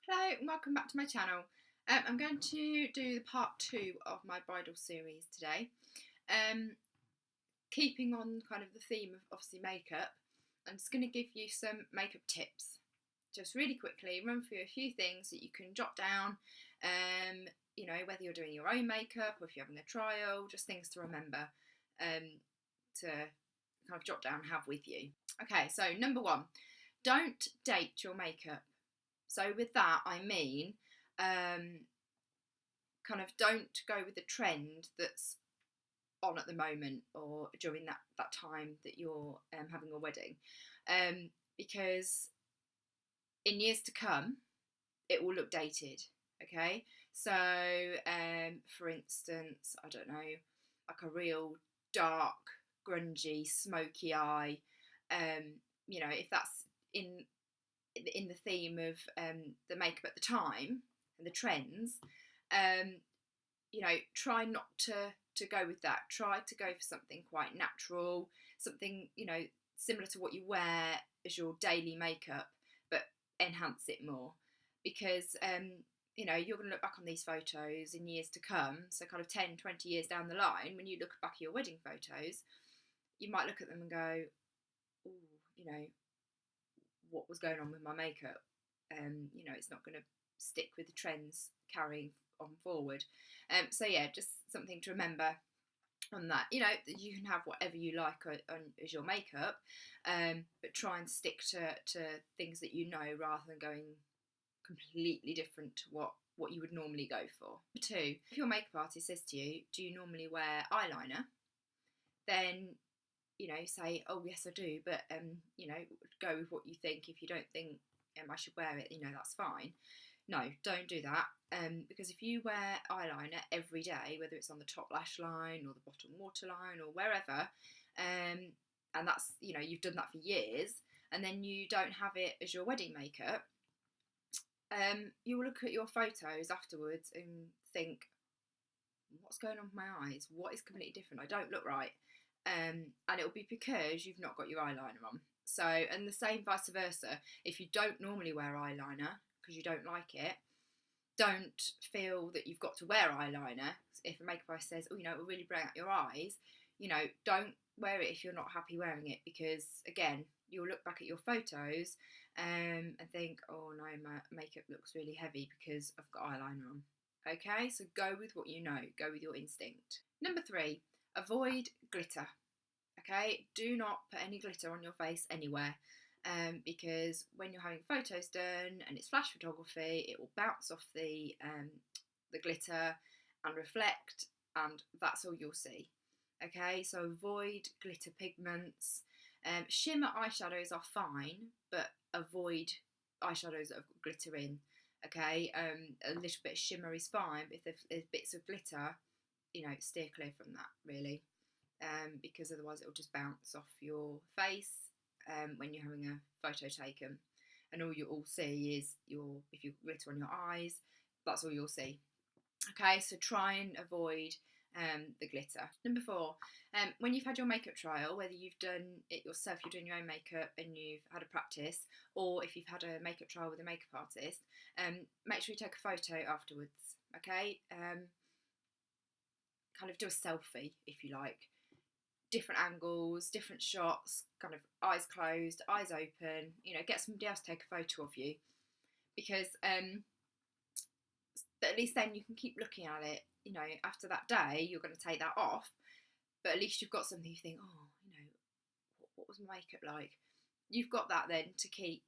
Hello and welcome back to my channel. I'm going to do part 2 of my bridal series today. Keeping on kind of the theme of obviously makeup, I'm just going to give you some makeup tips. Just really quickly run through a few things that you can jot down, you know, whether you're doing your own makeup or if you're having a trial, just things to remember to kind of jot down and have with you. Okay, so number 1, don't date your makeup. So with that, I mean, kind of don't go with the trend that's on at the moment or during that time that you're having a wedding, because in years to come, it will look dated. Okay, so for instance, I don't know, like a real dark, grungy, smoky eye. You know, if that's in the theme of the makeup at the time and the trends, you know, try not to go with that. Try to go for something quite natural, something, you know, similar to what you wear as your daily makeup, but enhance it more, because you know, you're going to look back on these photos in years to come, so kind of 10-20 years down the line, when you look back at your wedding photos, you might look at them and go, oh, you know, what was going on with my makeup. You know, it's not going to stick with the trends carrying on forward. So yeah, just something to remember on that. You know, you can have whatever you like as your makeup, but try and stick to things that you know, rather than going completely different to what you would normally go for. 2, if your makeup artist says to you, do you normally wear eyeliner? Then, you know, say, oh yes I do, but you know, go with what you think. If you don't think I should wear it, you know, that's fine. No, don't do that, because if you wear eyeliner every day, whether it's on the top lash line or the bottom waterline or wherever, and that's, you know, you've done that for years, and then you don't have it as your wedding makeup, you will look at your photos afterwards and think, what's going on with my eyes? What is completely different? I don't look right. And it'll be because you've not got your eyeliner on. So, and the same vice versa. If you don't normally wear eyeliner because you don't like it, don't feel that you've got to wear eyeliner. If a makeup artist says, oh, you know, it will really bring out your eyes, you know, don't wear it if you're not happy wearing it, because again, you'll look back at your photos and think, oh no, my makeup looks really heavy because I've got eyeliner on. Okay, so go with what you know, go with your instinct. Number 3, avoid glitter. Okay, do not put any glitter on your face anywhere, because when you're having photos done and it's flash photography, it will bounce off the glitter and reflect, and that's all you'll see. Okay, so avoid glitter pigments. Shimmer eyeshadows are fine, but avoid eyeshadows that have got glitter in. Okay, a little bit of shimmer is fine, but if there's bits of glitter, you know, steer clear from that, really, because otherwise it will just bounce off your face when you're having a photo taken, and all you'll see is if you glitter on your eyes, that's all you'll see. Okay, so try and avoid the glitter. Number 4, when you've had your makeup trial, whether you've done it yourself, you're doing your own makeup and you've had a practice, or if you've had a makeup trial with a makeup artist, make sure you take a photo afterwards. Okay, kind of do a selfie if you like. Different angles, different shots, kind of eyes closed, eyes open, you know, get somebody else to take a photo of you, because at least then you can keep looking at it. You know, after that day, you're going to take that off, but at least you've got something you think, oh, you know, what was my makeup like? You've got that then to keep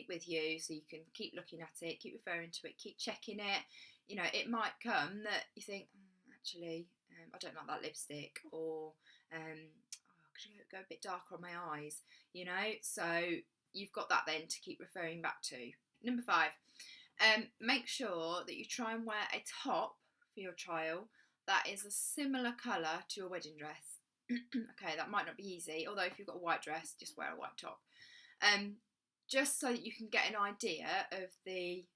with you, so you can keep looking at it, keep referring to it, keep checking it. You know, it might come that you think, actually, I don't like that lipstick, or could you go a bit darker on my eyes, you know? So you've got that then to keep referring back to. Number 5, make sure that you try and wear a top for your trial that is a similar colour to your wedding dress. Okay, that might not be easy, although if you've got a white dress, just wear a white top. Just so that you can get an idea of the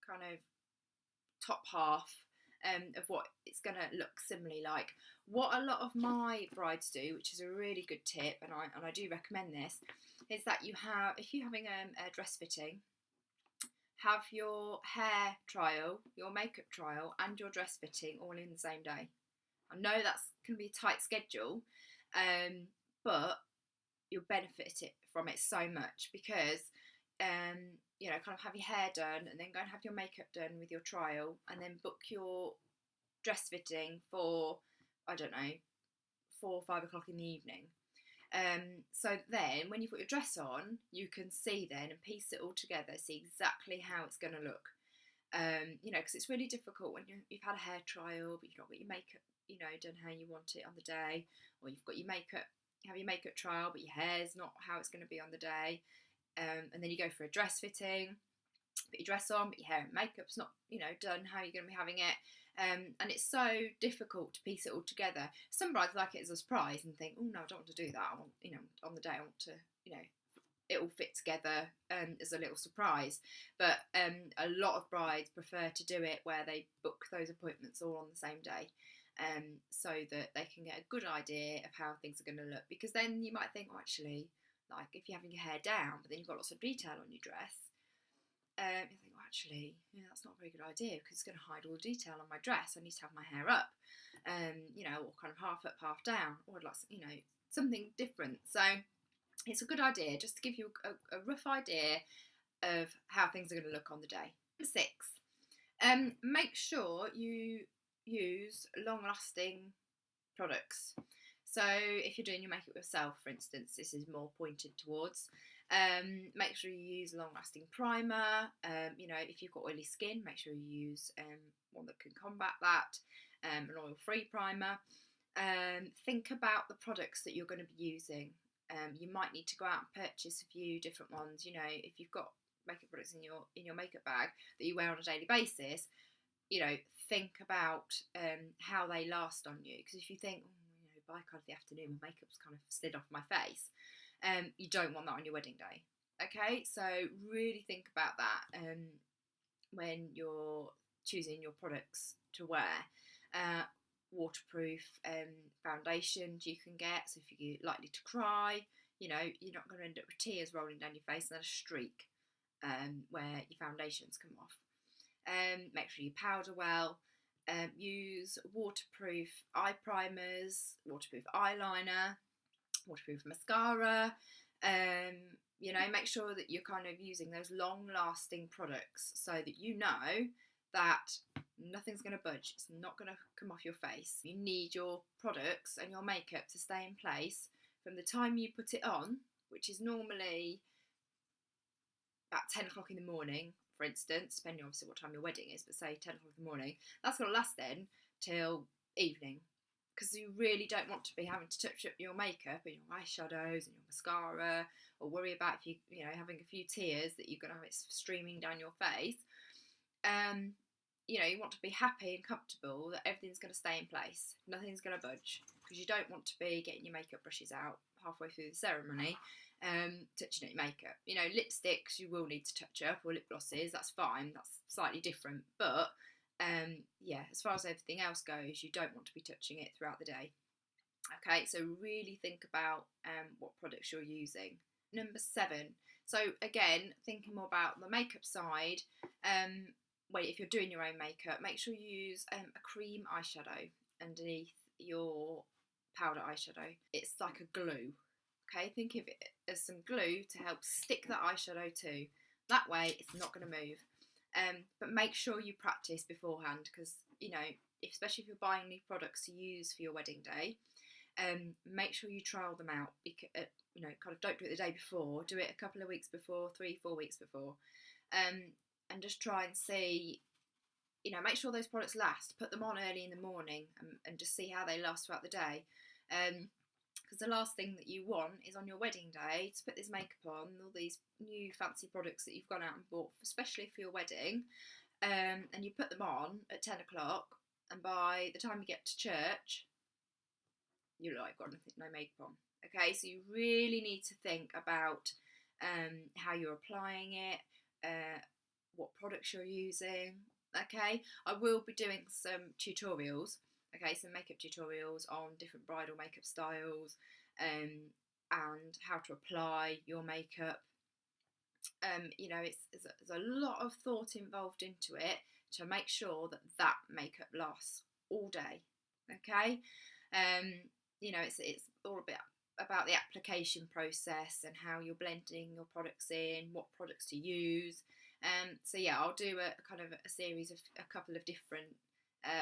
kind of top half of what it's going to look similarly like. What a lot of my brides do, which is a really good tip, and I do recommend this, is that if you're having a dress fitting, have your hair trial, your makeup trial, and your dress fitting all in the same day. I know that's going to be a tight schedule, but you'll benefit from it so much because, you know, kind of have your hair done and then go and have your makeup done with your trial, and then book your dress fitting for, I don't know, 4 or 5 o'clock in the evening. So then when you put your dress on, you can see then and piece it all together, see exactly how it's going to look. You know, because it's really difficult when you've had a hair trial, but you've not got your makeup, you know, done how you want it on the day, or you've got your makeup, have your makeup trial, but your hair's not how it's going to be on the day. And then you go for a dress fitting, put your dress on, but your hair and makeup's not, you know, done how you're going to be having it. And it's so difficult to piece it all together. Some brides like it as a surprise and think, oh no, I don't want to do that. I want, you know, on the day I want to, you know, it all fit together as a little surprise. But a lot of brides prefer to do it where they book those appointments all on the same day, so that they can get a good idea of how things are going to look. Because then you might think, oh, actually, like if you're having your hair down, but then you've got lots of detail on your dress, you think, well, actually, yeah, that's not a very good idea because it's going to hide all the detail on my dress. I need to have my hair up, you know, or kind of half up, half down, or like, you know, something different. So it's a good idea just to give you a rough idea of how things are going to look on the day. 6, make sure you use long-lasting products. So if you're doing your makeup yourself, for instance, this is more pointed towards. Make sure you use a long-lasting primer. You know, if you've got oily skin, make sure you use one that can combat that, an oil-free primer. Think about the products that you're going to be using. You might need to go out and purchase a few different ones. You know, if you've got makeup products in your makeup bag that you wear on a daily basis, you know, think about how they last on you. Because if you think, oh, you know, by kind of the afternoon, my makeup's kind of slid off my face, you don't want that on your wedding day. Okay, so really think about that when you're choosing your products to wear. Waterproof foundations you can get, so if you're likely to cry, you know, you're not going to end up with tears rolling down your face and then a streak where your foundations come off. Make sure you powder well. Use waterproof eye primers, waterproof eyeliner, waterproof mascara. You know, make sure that you're kind of using those long-lasting products so that you know that nothing's going to budge, it's not going to come off your face. You need your products and your makeup to stay in place from the time you put it on, which is normally about 10 o'clock in the morning, for instance, depending obviously what time your wedding is, but say 10 o'clock in the morning, that's going to last then till evening, because you really don't want to be having to touch up your makeup and your eyeshadows and your mascara, or worry about if you know, having a few tears that you're going to have it streaming down your face. You know, you want to be happy and comfortable that everything's going to stay in place, nothing's going to budge, because you don't want to be getting your makeup brushes out halfway through the ceremony, touching up your makeup. You know, lipsticks you will need to touch up, or lip glosses, that's fine, that's slightly different, but yeah, as far as everything else goes, you don't want to be touching it throughout the day. Okay, so really think about what products you're using. Number 7, so again, thinking more about the makeup side, well, if you're doing your own makeup, make sure you use a cream eyeshadow underneath your powder eyeshadow. It's like a glue. Okay, think of it as some glue to help stick that eyeshadow to. That way it's not going to move. But make sure you practice beforehand, because, you know, especially if you're buying new products to use for your wedding day, make sure you trial them out. You know, kind of don't do it the day before, do it a couple of weeks before, 3-4 weeks before, and just try and see, you know, make sure those products last. Put them on early in the morning and just see how they last throughout the day. Because the last thing that you want is on your wedding day to put this makeup on, all these new fancy products that you've gone out and bought, especially for your wedding, and you put them on at 10 o'clock, and by the time you get to church, you look like you've got no makeup on. Okay, so you really need to think about how you're applying it, what products you're using. Okay, I will be doing some tutorials, okay, some makeup tutorials on different bridal makeup styles, and how to apply your makeup You know, there's a lot of thought involved into it to make sure that that makeup lasts all day. Okay, you know, it's all a bit about the application process and how you're blending your products in, what products to use. So yeah, I'll do a kind of a series of a couple of different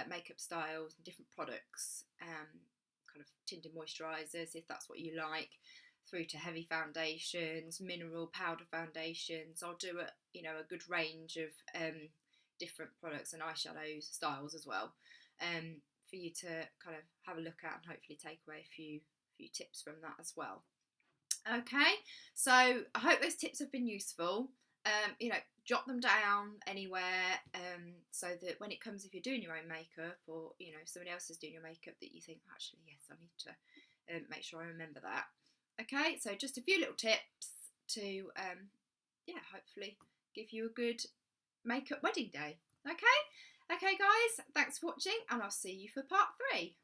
makeup styles and different products, kind of tinted moisturisers if that's what you like, through to heavy foundations, mineral powder foundations. I'll do a good range of different products and eyeshadow styles as well, for you to kind of have a look at and hopefully take away a few tips from that as well. Okay, so I hope those tips have been useful. You know, jot them down anywhere, so that when it comes, if you're doing your own makeup, or you know somebody else is doing your makeup, that you think, actually yes, I need to make sure I remember that. Okay, so just a few little tips to yeah, hopefully give you a good makeup wedding day. Okay, guys, thanks for watching, and I'll see you for part 3.